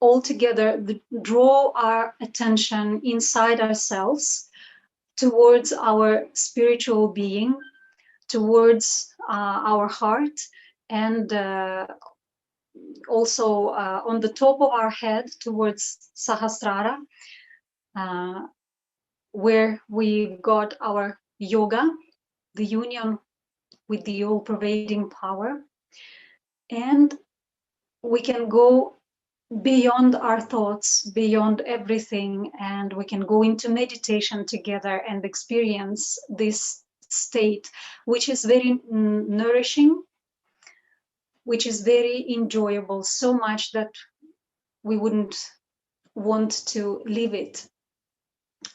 all together draw our attention inside ourselves towards our spiritual being, towards our heart, and also on the top of our head towards Sahasrara, where we've got our yoga, the union with the all-pervading power. And we can go beyond our thoughts, beyond everything, and we can go into meditation together and experience this state, which is very nourishing, which is very enjoyable, so much that we wouldn't want to leave it.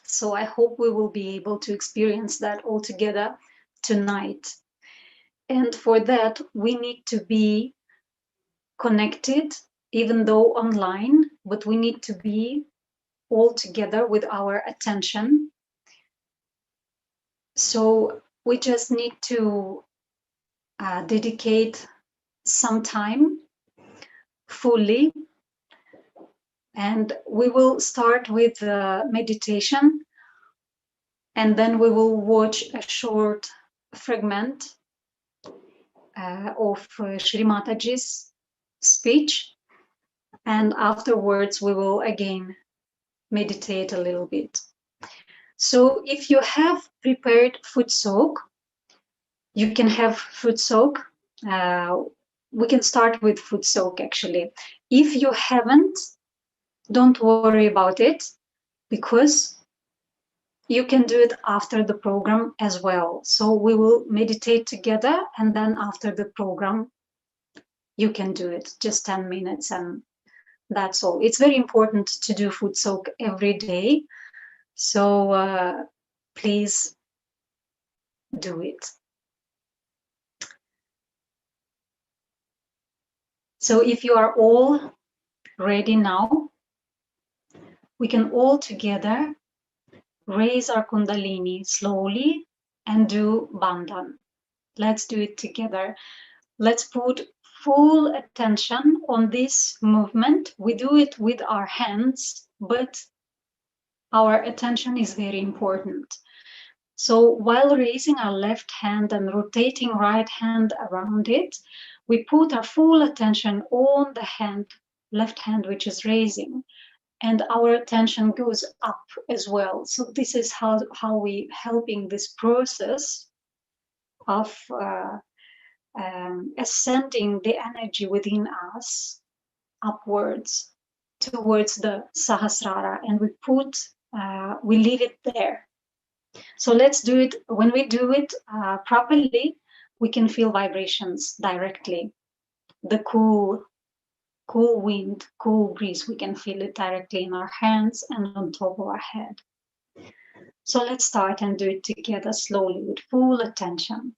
So I hope we will be able to experience that all together tonight. And for that, we need to be connected, even though online, but we need to be all together with our attention. So we just need to dedicate some time fully, and we will start with meditation, and then we will watch a short fragment of Shri Mataji's speech, and afterwards we will again meditate a little bit. So if you have prepared foot soak, you can have foot soak. We can start with foot soak actually. If you haven't, don't worry about it, because you can do it after the program as well. So we will meditate together, and then after the program, you can do it, just 10 minutes, and that's all. It's very important to do foot soak every day. So please do it. So if you are all ready now, we can all together raise our Kundalini slowly and do Bandhan. Let's do it together. Let's put full attention on this movement. We do it with our hands, but our attention is very important. So while raising our left hand and rotating right hand around it, we put our full attention on the hand, left hand, which is raising, and our attention goes up as well. So this is how we helping this process of ascending the energy within us upwards towards the Sahasrara, and we leave it there. So let's do it. When we do it properly, we can feel vibrations directly. The cool wind, cool breeze, we can feel it directly in our hands and on top of our head. So let's start and do it together slowly with full attention.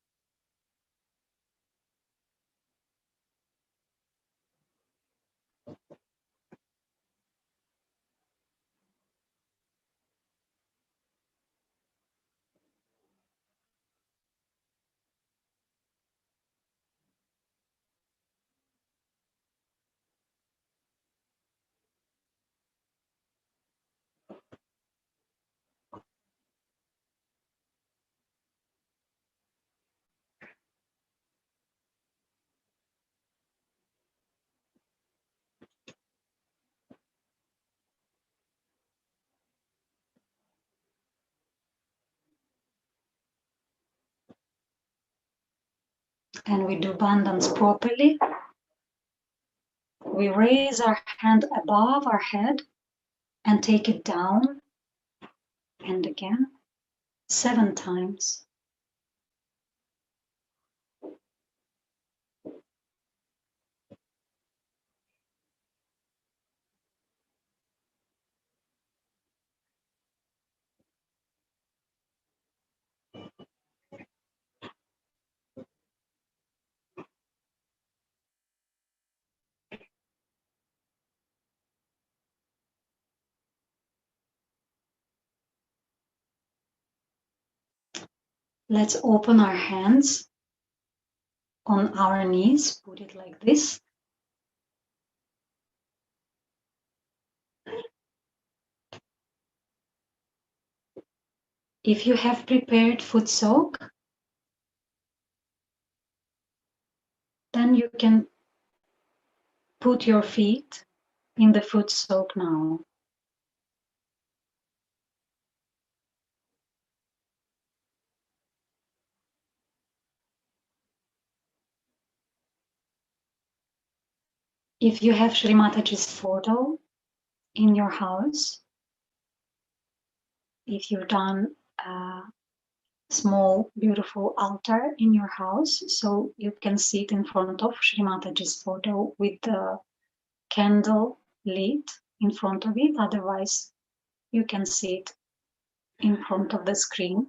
And we do bandhans properly. We raise our hand above our head and take it down, and again 7 times. Let's open our hands on our knees, put it like this. If you have prepared foot soak, then you can put your feet in the foot soak now. If you have Shri Mataji's photo in your house, if you've done a small beautiful altar in your house, so you can sit in front of Shri Mataji's photo with the candle lit in front of it, otherwise you can sit in front of the screen.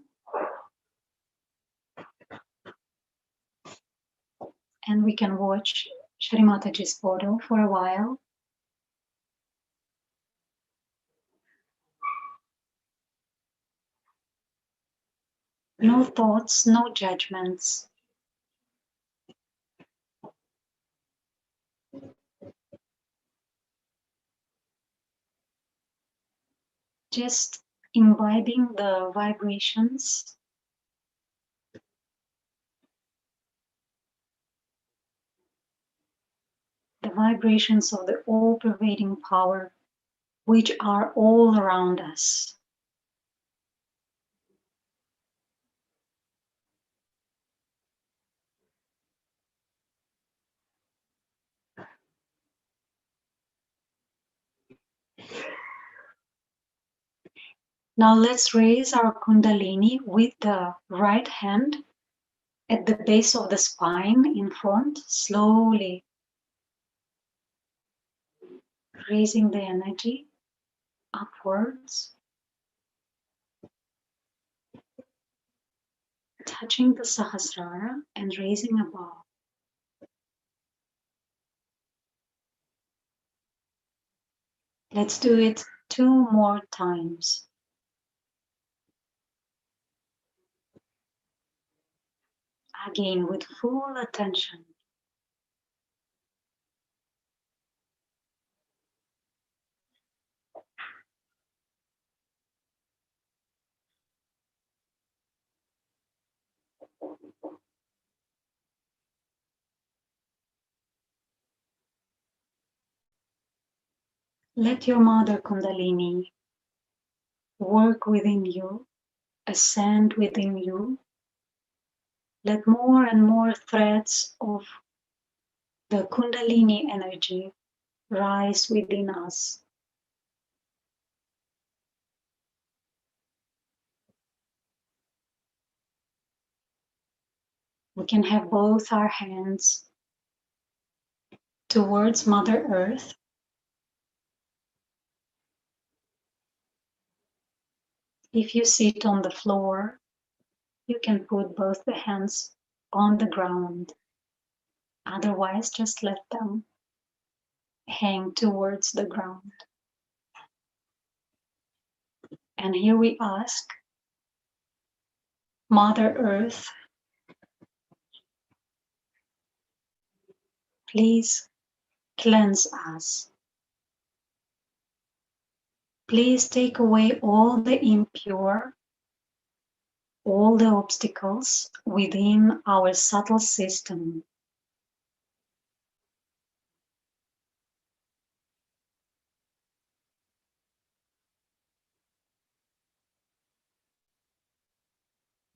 And we can watch Shri Mataji's photo for a while. No thoughts, no judgments. Just imbibing the vibrations of the all-pervading power which are all around us. Now let's raise our Kundalini with the right hand at the base of the spine in front, slowly raising the energy upwards, touching the Sahasrara and raising above. Let's do it 2 more times. Again, with full attention. Let your Mother Kundalini work within you, ascend within you. Let more and more threads of the Kundalini energy rise within us. We can have both our hands towards Mother Earth. If you sit on the floor, you can put both the hands on the ground. Otherwise, just let them hang towards the ground. And here we ask Mother Earth, please cleanse us. Please take away all the impure, all the obstacles within our subtle system.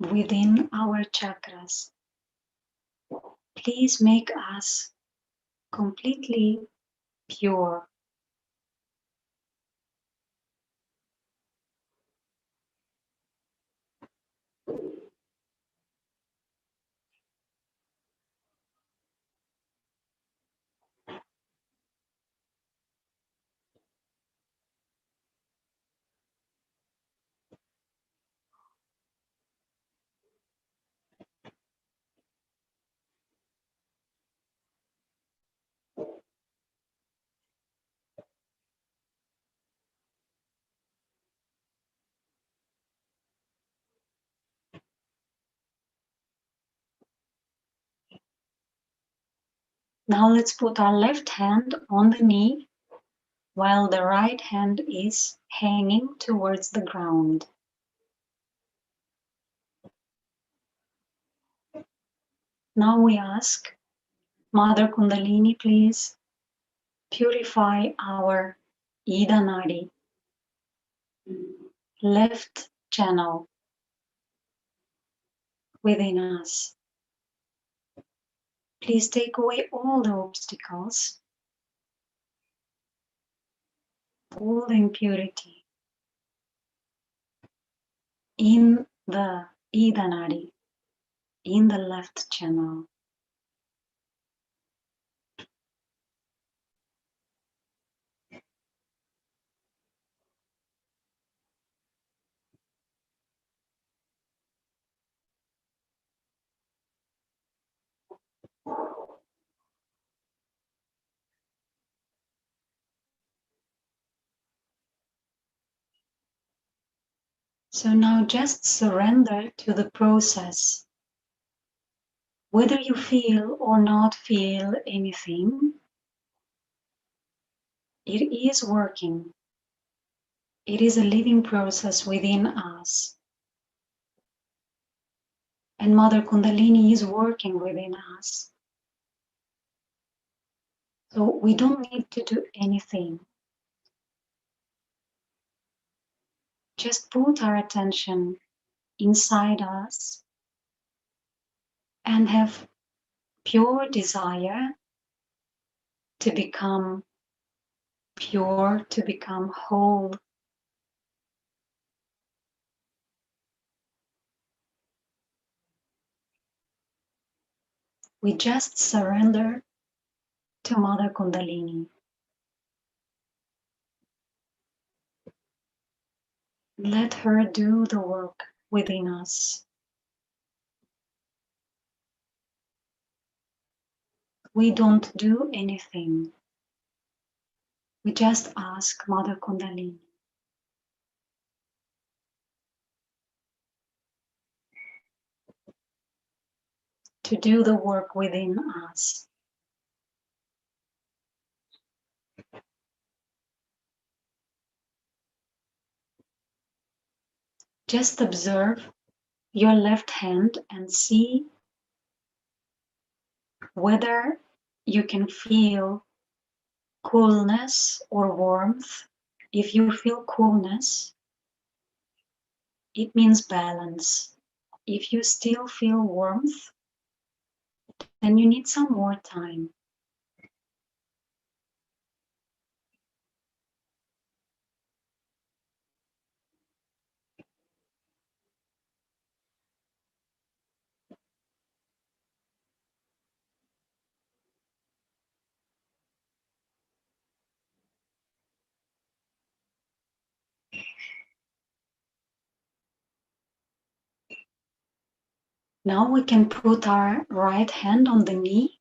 Within our chakras. Please make us completely pure. Now let's put our left hand on the knee while the right hand is hanging towards the ground. Now we ask Mother Kundalini, please purify our Ida Nadi, left channel within us. Please take away all the obstacles, all the impurity in the Ida Nadi, in the left channel. So now just surrender to the process. Whether you feel or not feel anything, it is working. It is a living process within us. And Mother Kundalini is working within us. So we don't need to do anything. Just put our attention inside us and have pure desire to become pure, to become whole. We just surrender to Mother Kundalini. Let her do the work within us. We don't do anything. We just ask Mother Kundalini to do the work within us. Just observe your left hand and see whether you can feel coolness or warmth. If you feel coolness, it means balance. If you still feel warmth, then you need some more time. Now we can put our right hand on the knee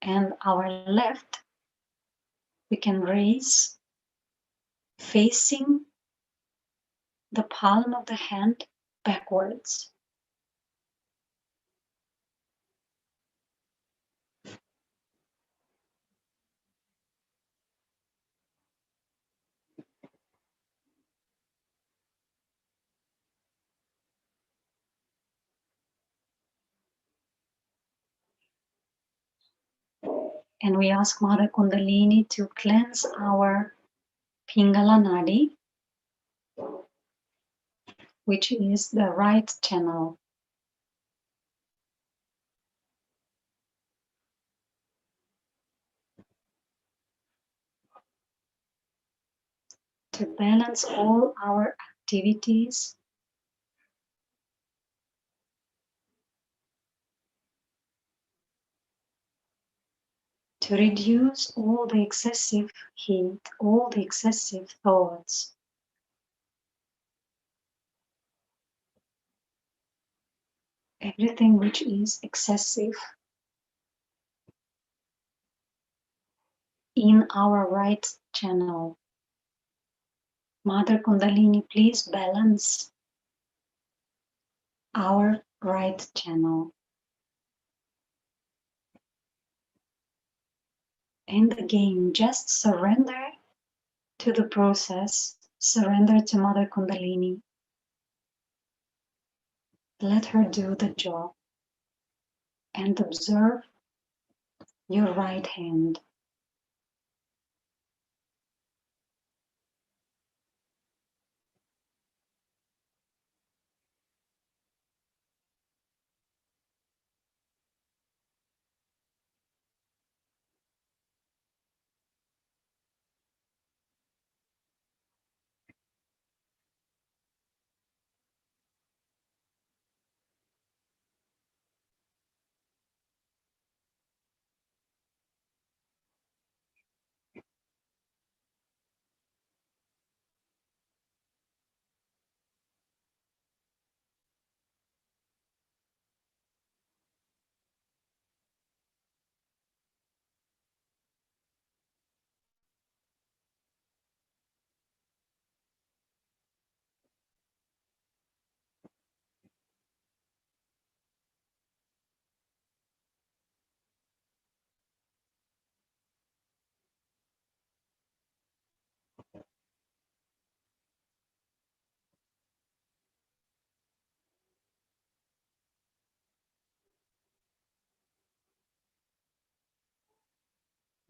and our left we can raise facing the palm of the hand backwards. And we ask Mother Kundalini to cleanse our Pingala Nadi, which is the right channel. To balance all our activities, to reduce all the excessive heat, all the excessive thoughts. Everything which is excessive in our right channel. Mother Kundalini, please balance our right channel. And again, just surrender to the process, surrender to Mother Kundalini. Let her do the job. and observe your right hand.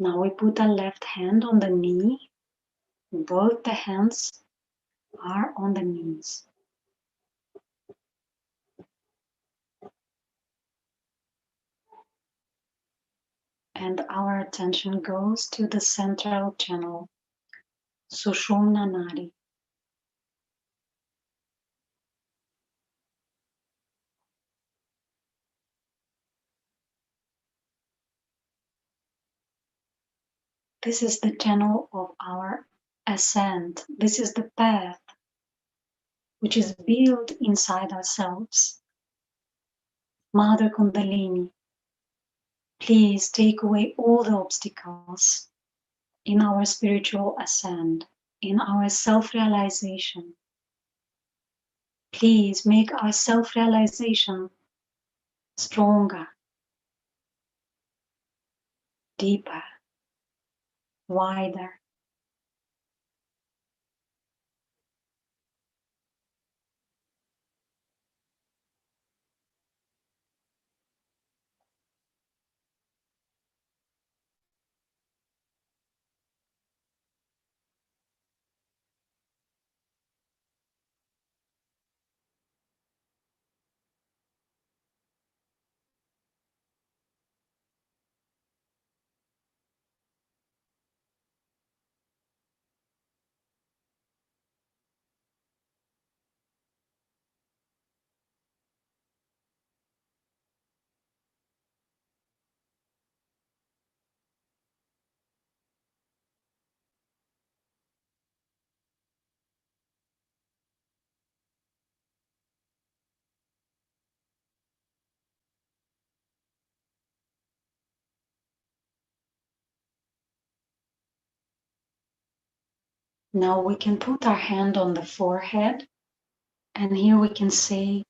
Now we put the left hand on the knee. Both the hands are on the knees. And our attention goes to the central channel, Sushumna Nadi. This is the channel of our ascent. This is the path which is built inside ourselves. Mother Kundalini, please take away all the obstacles in our spiritual ascent, in our self-realization. Please make our self-realization stronger, deeper, wider. Now we can put our hand on the forehead, and here we can say,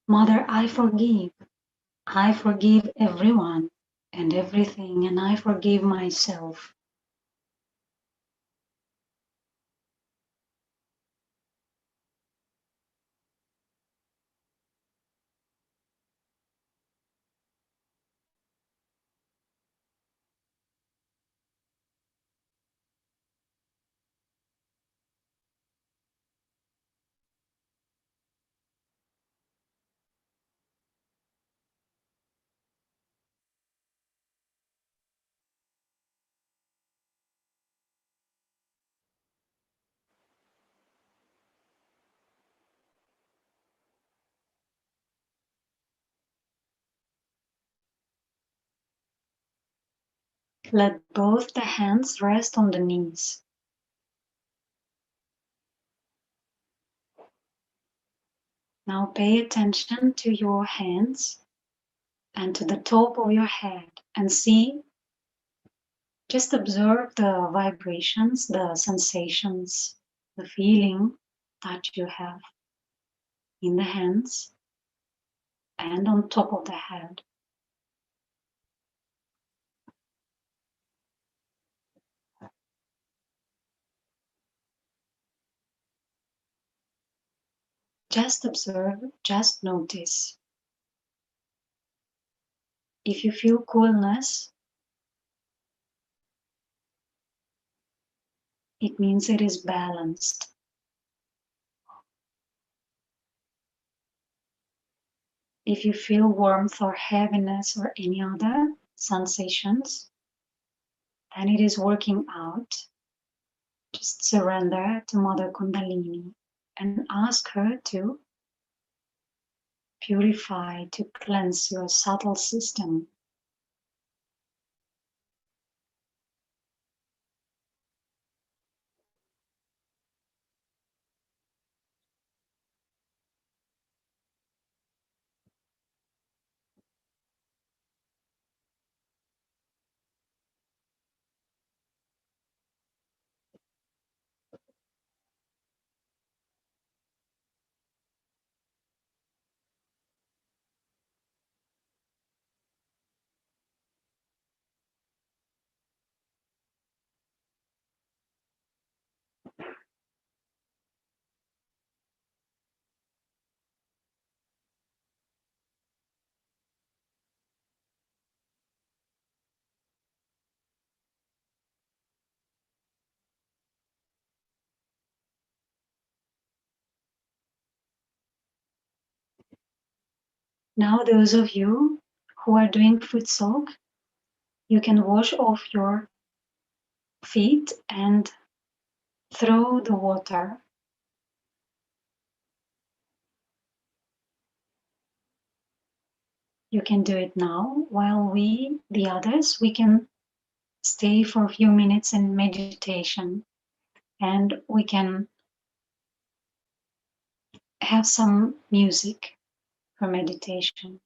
Mother, I forgive. I forgive everyone and everything, and I forgive myself. Let both the hands rest on the knees. Now pay attention to your hands and to the top of your head and see, just observe the vibrations, the sensations, the feeling that you have in the hands and on top of the head. Just observe, just notice. If you feel coolness, it means it is balanced. If you feel warmth or heaviness or any other sensations, then it is working out. Just surrender to Mother Kundalini and ask her to purify, to cleanse your subtle system. Now, those of you who are doing foot soak, you can wash off your feet and throw the water. You can do it now, while we, the others, we can stay for a few minutes in meditation, and we can have some music for meditation.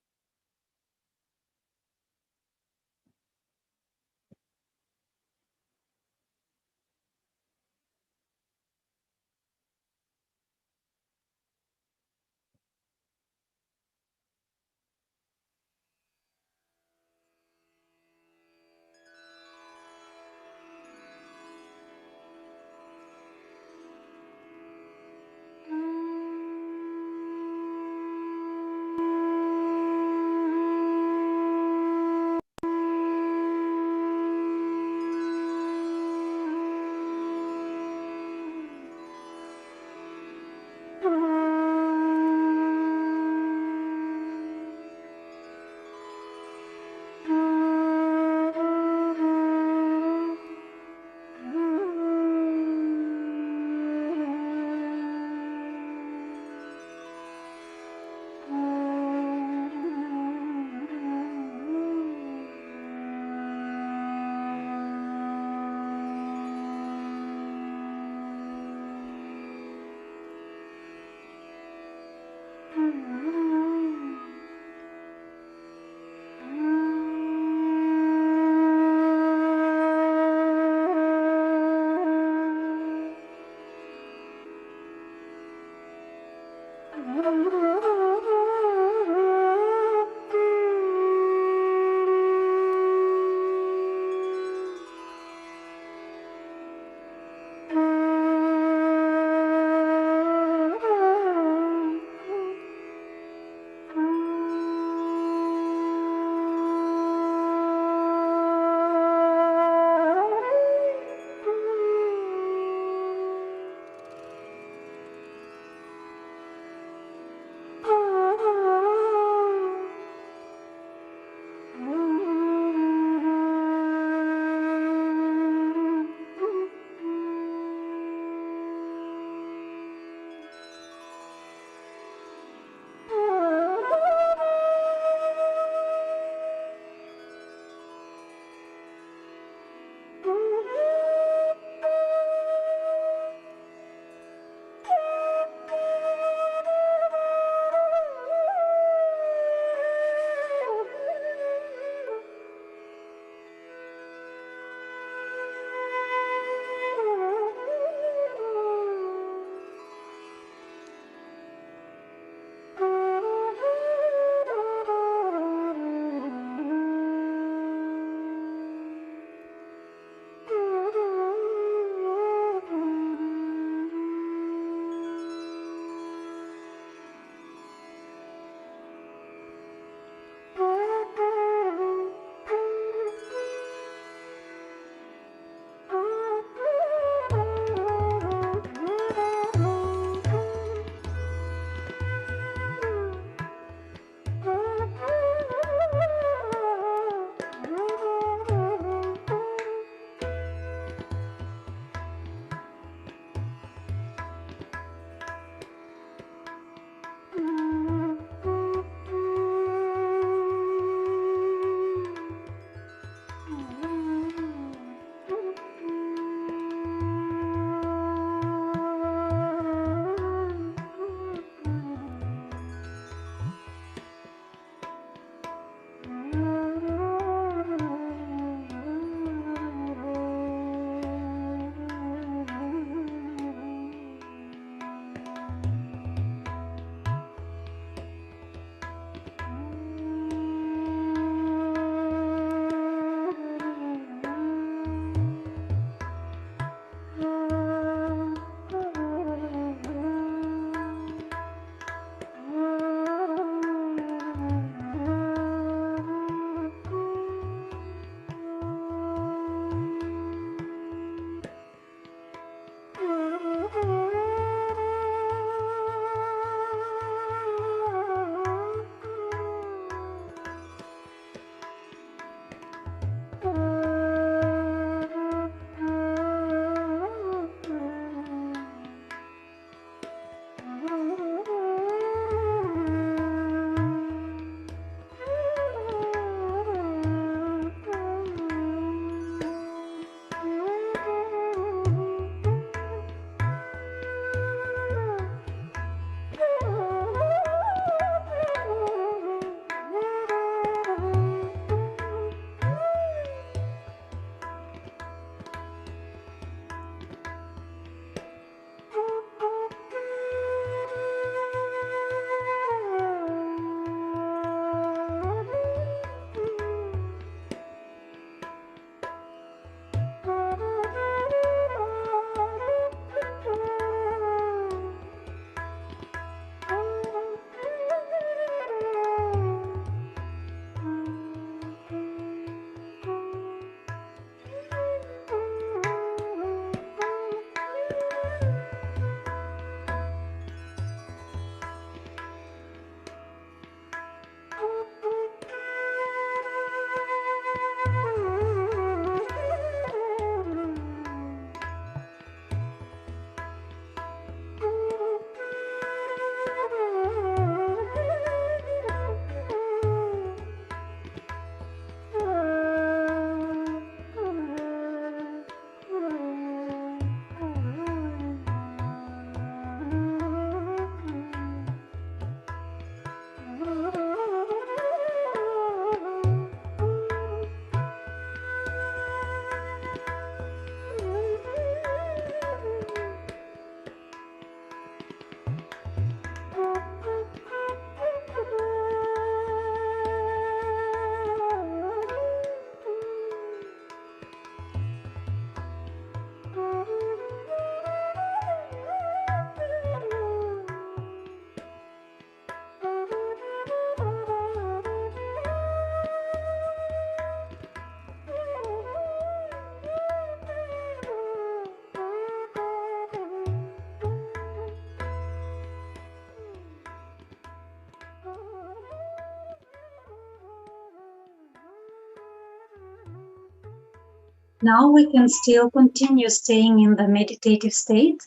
Now we can still continue staying in the meditative state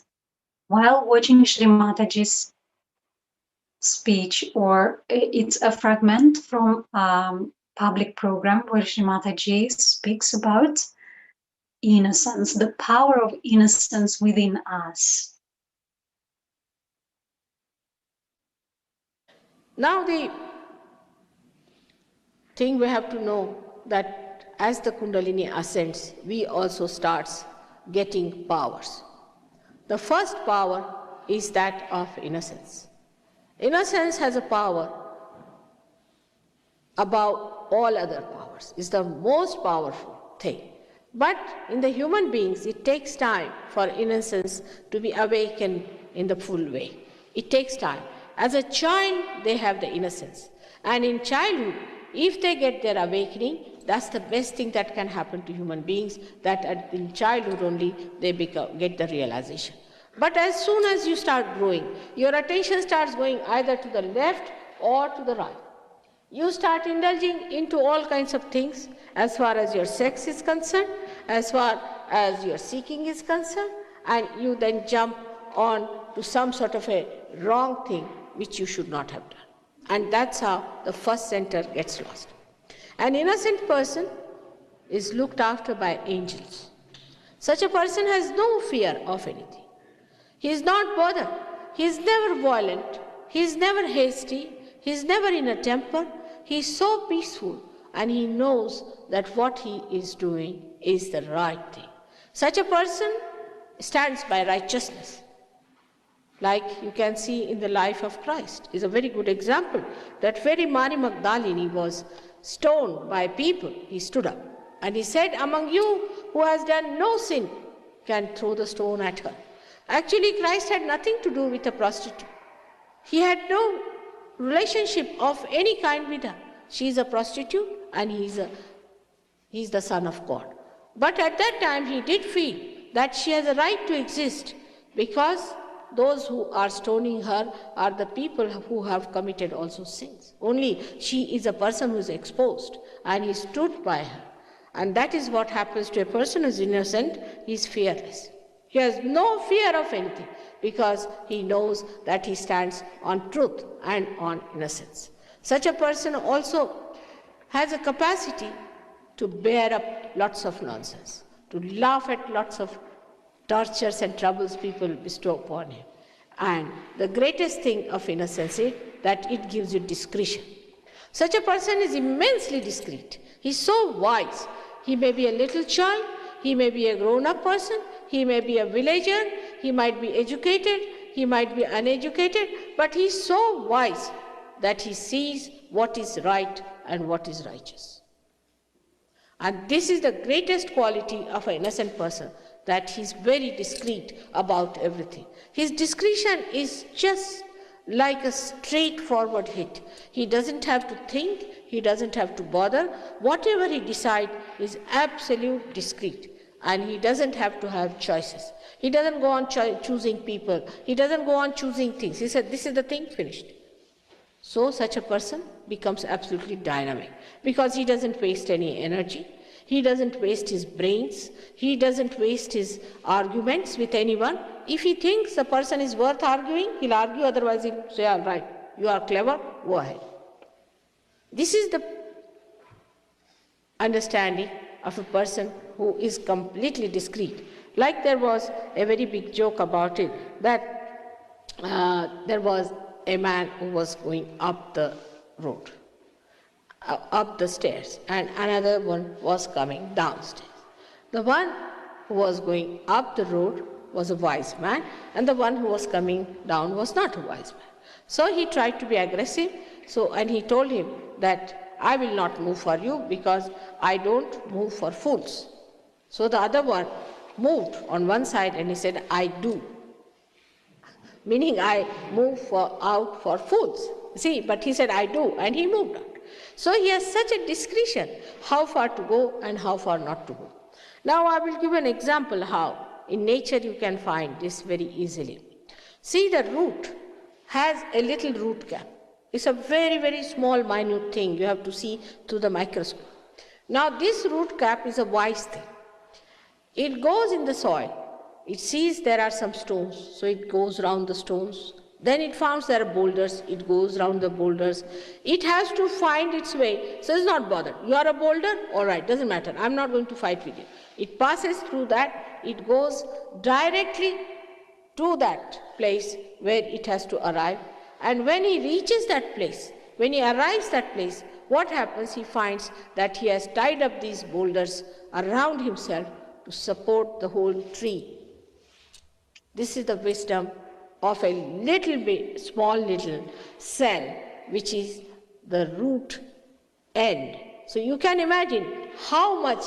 while watching Shri Mataji's speech, or it's a fragment from public program where Shri Mataji speaks about innocence, the power of innocence within us. Now the thing we have to know that as the Kundalini ascends, we also start getting powers. The first power is that of innocence. Innocence has a power above all other powers. It's the most powerful thing. But in the human beings, it takes time for innocence to be awakened in the full way. It takes time. As a child, they have the innocence. And in childhood, if they get their awakening, that's the best thing that can happen to human beings, that in childhood only they get the realization. But as soon as you start growing, your attention starts going either to the left or to the right. You start indulging into all kinds of things as far as your sex is concerned, as far as your seeking is concerned, and you then jump on to some sort of a wrong thing which you should not have done. And that's how the first center gets lost. An innocent person is looked after by angels. Such a person has no fear of anything. He is not bothered. He is never violent. He is never hasty. He is never in a temper. He is so peaceful, and he knows that what he is doing is the right thing. Such a person stands by righteousness. Like you can see in the life of Christ, is a very good example. That very Mary Magdalene was stoned by people. He stood up and he said, among you who has done no sin can throw the stone at her. Actually, Christ had nothing to do with a prostitute. He had no relationship of any kind with her. She is a prostitute and he is the Son of God. But at that time he did feel that she has a right to exist, because those who are stoning her are the people who have committed also sins. Only she is a person who is exposed, and he stood by her. And that is what happens to a person who is innocent. He is fearless. He has no fear of anything, because he knows that he stands on truth and on innocence. Such a person also has a capacity to bear up lots of nonsense, to laugh at lots of tortures and troubles people bestow upon him. And the greatest thing of innocence is that it gives you discretion. Such a person is immensely discreet. He is so wise. He may be a little child, he may be a grown-up person, he may be a villager, he might be educated, he might be uneducated, but he is so wise that he sees what is right and what is righteous. And this is the greatest quality of an innocent person, that he is very discreet about everything. His discretion is just like a straightforward hit. He doesn't have to think, he doesn't have to bother. Whatever he decides is absolute discreet, and he doesn't have to have choices. He doesn't go on choosing people. He doesn't go on choosing things. He said, this is the thing, finished. So such a person becomes absolutely dynamic, because he doesn't waste any energy. He doesn't waste his brains. He doesn't waste his arguments with anyone. If he thinks a person is worth arguing, he'll argue, otherwise he'll say, all right, you are clever, go ahead. This is the understanding of a person who is completely discreet. Like there was a very big joke about it, that there was a man who was going up the road, up the stairs, and another one was coming downstairs. The one who was going up the road was a wise man, and the one who was coming down was not a wise man. So he tried to be aggressive, and he told him that I will not move for you because I don't move for fools. So the other one moved on one side and he said, I do. Meaning I move out for fools. See, but he said, I do, and he moved out. So he has such a discretion how far to go and how far not to go. Now I will give an example how in nature you can find this very easily. See, the root has a little root cap. It's a very, very small, minute thing. You have to see through the microscope. Now this root cap is a wise thing. It goes in the soil. It sees there are some stones, so it goes around the stones. Then it finds there are boulders, it goes around the boulders. It has to find its way, so it's not bothered. You are a boulder? All right, doesn't matter. I'm not going to fight with you. It passes through that, it goes directly to that place where it has to arrive. And when he reaches that place, when he arrives that place, what happens? He finds that he has tied up these boulders around himself to support the whole tree. This is the wisdom of a little bit, small little cell, which is the root end. So you can imagine how much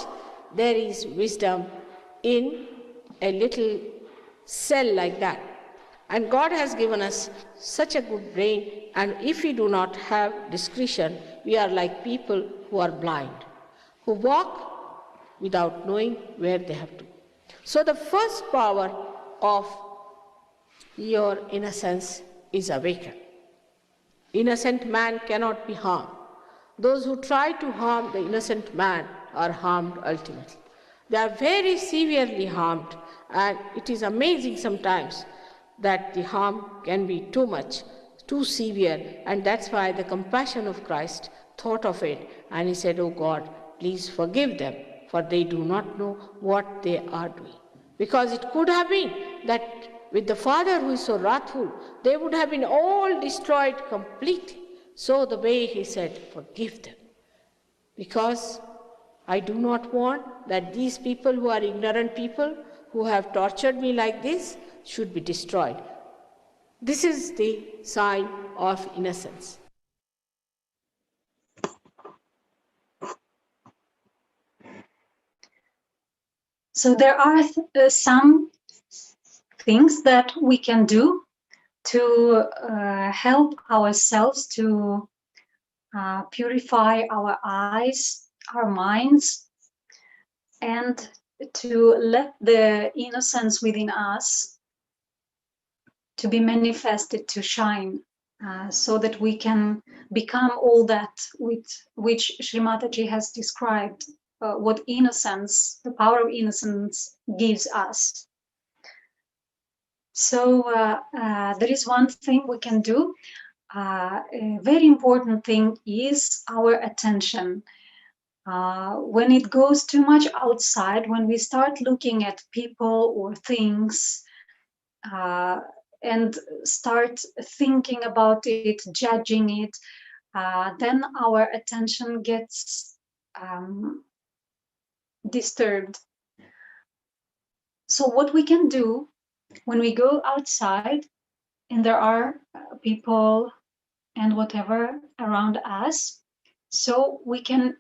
there is wisdom in a little cell like that. And God has given us such a good brain, and if we do not have discretion, we are like people who are blind, who walk without knowing where they have to. So the first power of your innocence is awakened. Innocent man cannot be harmed. Those who try to harm the innocent man are harmed ultimately. They are very severely harmed, and it is amazing sometimes that the harm can be too much, too severe, and that's why the compassion of Christ thought of it, and he said, "Oh God, please forgive them, for they do not know what they are doing." Because it could have been that with the Father who is so wrathful, they would have been all destroyed completely. So the way he said, forgive them. Because I do not want that these people who are ignorant people, who have tortured me like this, should be destroyed. This is the sign of innocence. So there are some things that we can do to help ourselves to purify our eyes, our minds, and to let the innocence within us to be manifested, to shine, so that we can become all that with which Shri Mataji has described, what innocence, the power of innocence gives us. So there is one thing we can do. A very important thing is our attention. When it goes too much outside, when we start looking at people or things and start thinking about it, judging it, then our attention gets disturbed. So what we can do when we go outside and there are people and whatever around us, so we can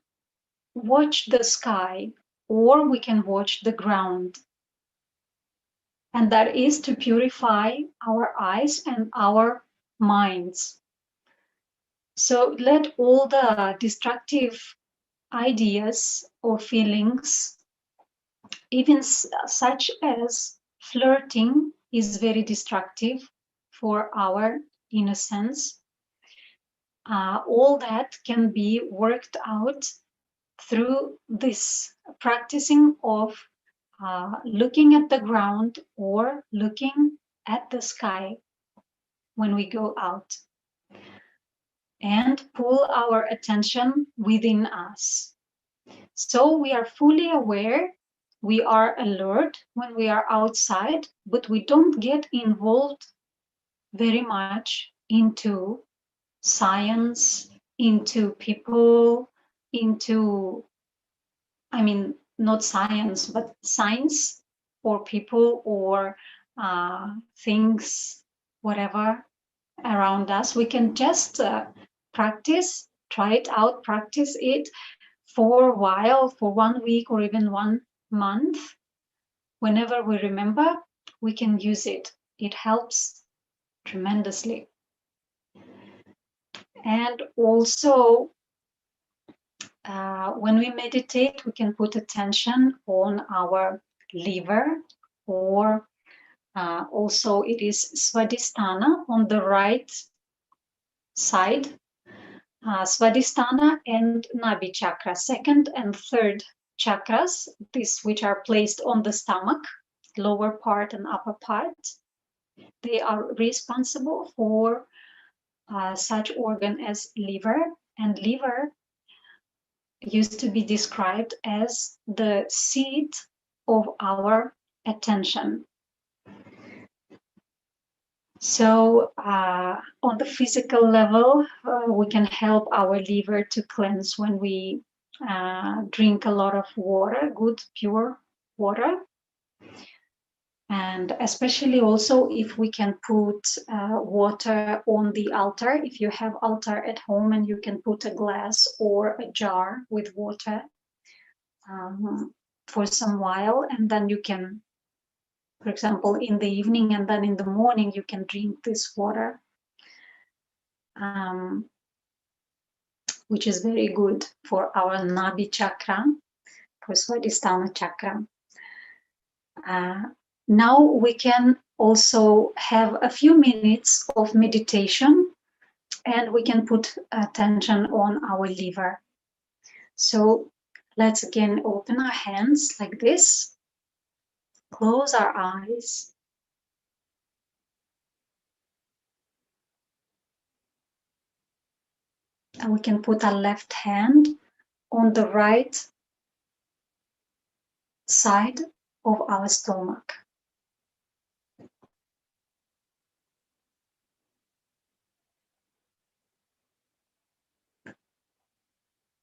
watch the sky or we can watch the ground. And that is to purify our eyes and our minds. So let all the destructive ideas or feelings, even such as flirting, is very destructive for our innocence. All that can be worked out through this practicing of looking at the ground or looking at the sky when we go out, and pull our attention within us. So we are fully aware, we are alert when we are outside, but we don't get involved very much into science, into people, into, not science, but science or people or things, whatever around us. We can just practice, try it out, practice it for a while, for 1 week or even 1 month. Whenever we remember, we can use it. It helps tremendously. And also, when we meditate, we can put attention on our liver, or also it is Svadhisthana on the right side. Svadhisthana and Nabhi chakra, second and third chakras, these which are placed on the stomach, lower part and upper part. They are responsible for such organ as liver, and liver used to be described as the seat of our attention. So on the physical level, we can help our liver to cleanse when we drink a lot of water, good pure water. And especially also if we can put water on the altar, if you have altar at home and you can put a glass or a jar with water for some while, and then you can, for example, in the evening and then in the morning, you can drink this water, which is very good for our Nabhi chakra, for Swadhisthana chakra. Now we can also have a few minutes of meditation, and we can put attention on our liver. So let's again open our hands like this, close our eyes. And we can put our left hand on the right side of our stomach.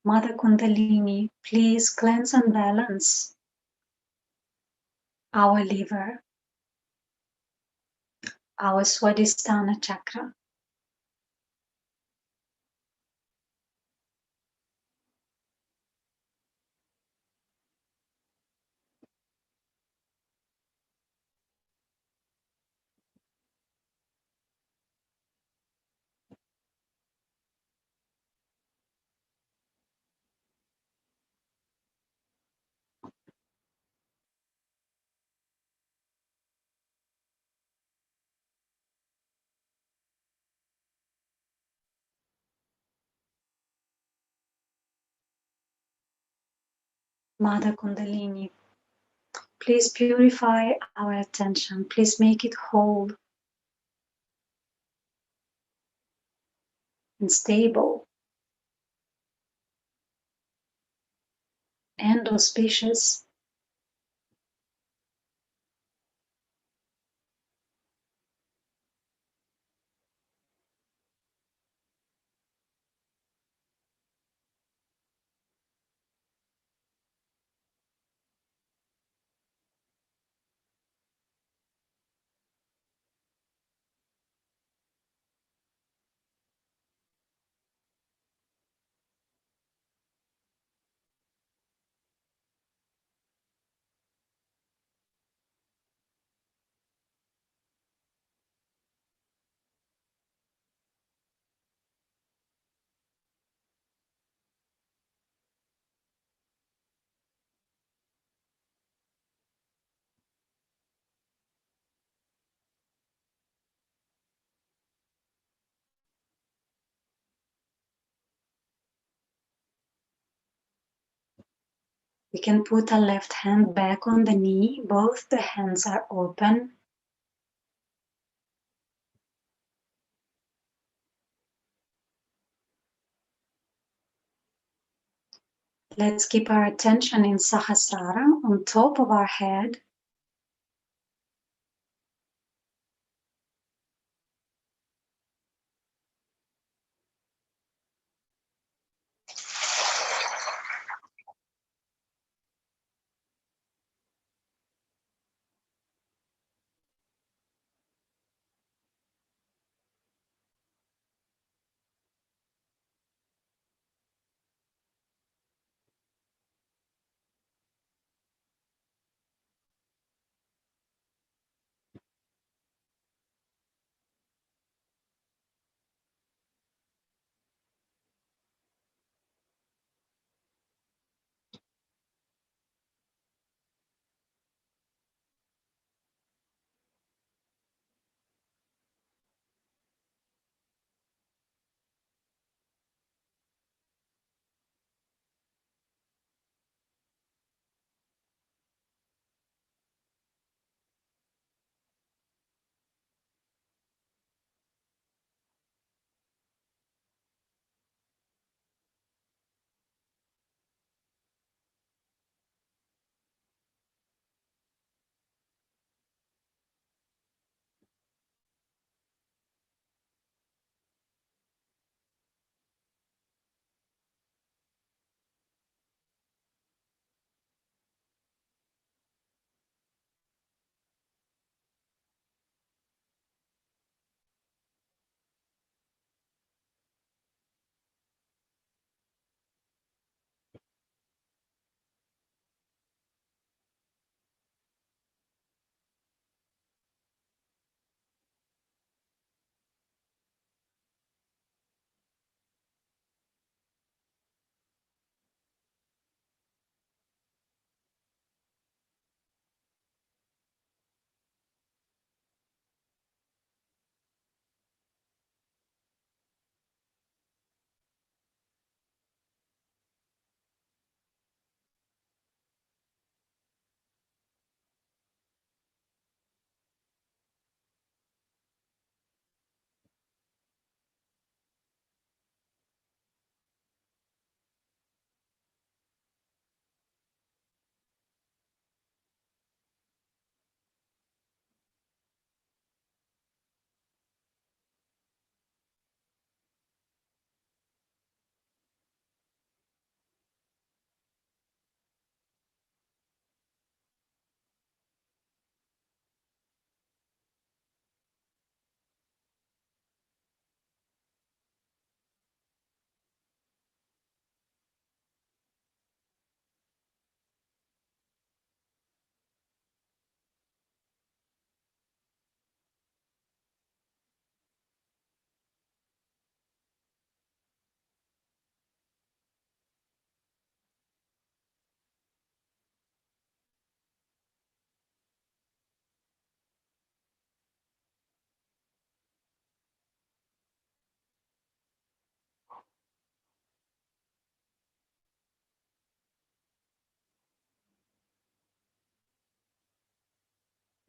Mother Kundalini, please cleanse and balance our liver, our Swadhisthana chakra. Mother Kundalini, please purify our attention. Please make it whole and stable and auspicious. We can put our left hand back on the knee. Both the hands are open. Let's keep our attention in Sahasrara, on top of our head.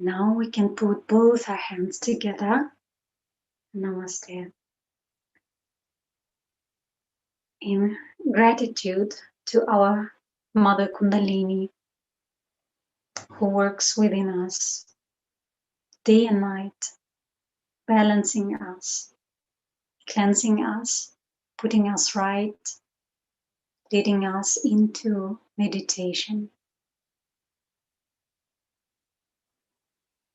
Now we can put both our hands together. Namaste. In gratitude to our Mother Kundalini, who works within us day and night, balancing us, cleansing us, putting us right, leading us into meditation.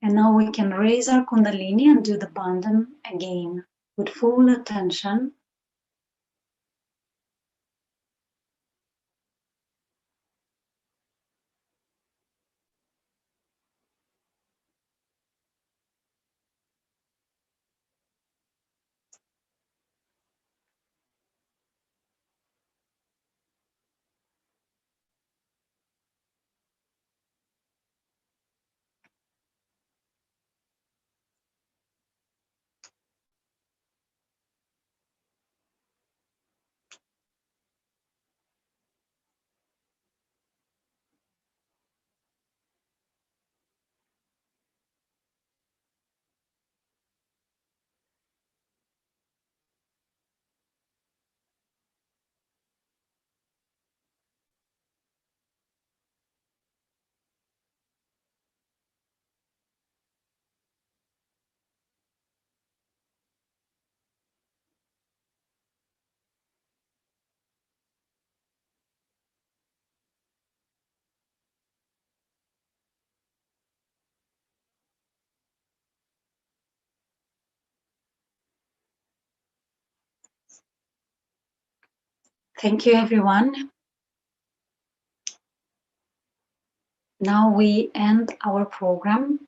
And now we can raise our Kundalini and do the Bandhan again with full attention. Thank you, everyone. Now we end our program